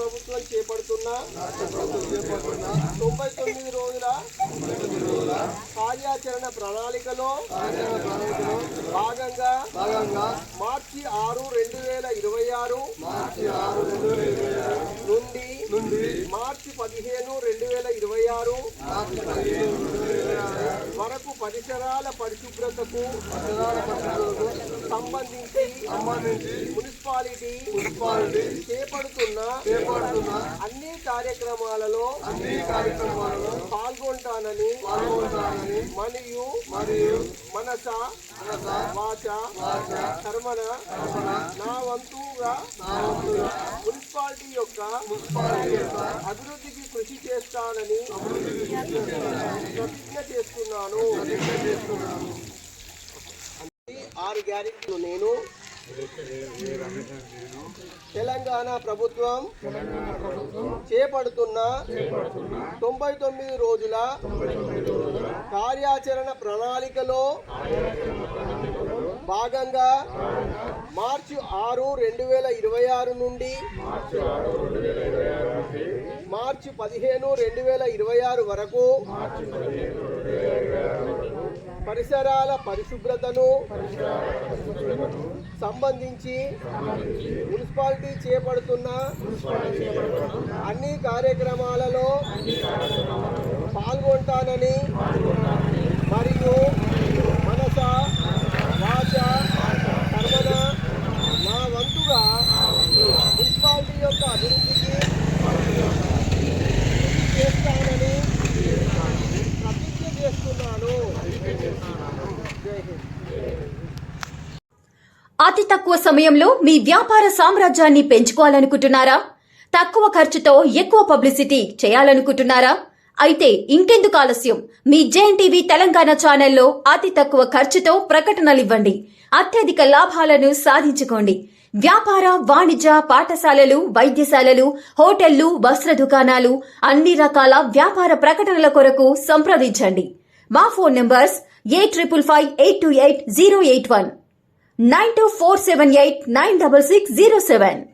ప్రభుత్వం చేపడుతున్న 99 రోజుల కార్యాచరణ ప్రణాళికలో భాగంగా మార్చి 6, 2026 నుండి మార్చి 15, 2026 వరకు పరిసరాల పరిశుభ్రతకు సంబంధించి మున్సిపాలిటీ చేపడుతున్న అన్ని కార్యక్రమాలలో పాల్గొంటానని మరియు మనస వాచ కర్మన నా వంతుగా మున్సిపాలిటీ యొక్క అభివృద్ధికి కృషి చేస్తానని ప్రతిజ్ఞ చేస్తున్నాను. 6 గ్యారెంటీలు నేను తెలంగాణ ప్రభుత్వం చేపడుతున్న 99 రోజుల కార్యాచరణ ప్రణాళికలో భాగంగా మార్చి 6, 2026 నుండి మార్చి 15, 2026 వరకు పరిసరాల పరిశుభ్రతను సంబంధించి మున్సిపాలిటీ చేపడుతున్న అన్ని కార్యక్రమాలలో పాల్గొంటానని మరియు మనస వాచ కర్మన నా వంతుగా మున్సిపాలిటీ యొక్క అభివృద్ధికి చేస్తానని ప్రతిజ్ఞ చేస్తున్నాను. జై హింద్. అతి తక్కువ సమయంలో మీ వ్యాపార సామ్రాజ్యాన్ని పెంచుకోవాలనుకుంటున్నారా? తక్కువ ఖర్చుతో ఎక్కువ పబ్లిసిటీ చేయాలనుకుంటున్నారా? అయితే ఇంకెందుకు ఆలస్యం? మీ జేఎన్టీవీ తెలంగాణ ఛానల్లో అతి తక్కువ ఖర్చుతో ప్రకటనలివ్వండి. అత్యధిక లాభాలను సాధించుకోండి. వ్యాపార, వాణిజ్య, పాఠశాలలు, వైద్యశాలలు, హోటళ్లు, వస్త్ర దుకాణాలు, అన్ని రకాల వ్యాపార ప్రకటనల కొరకు సంప్రదించండి. మా ఫోన్ నంబర్స్ 8558288081 9247896607.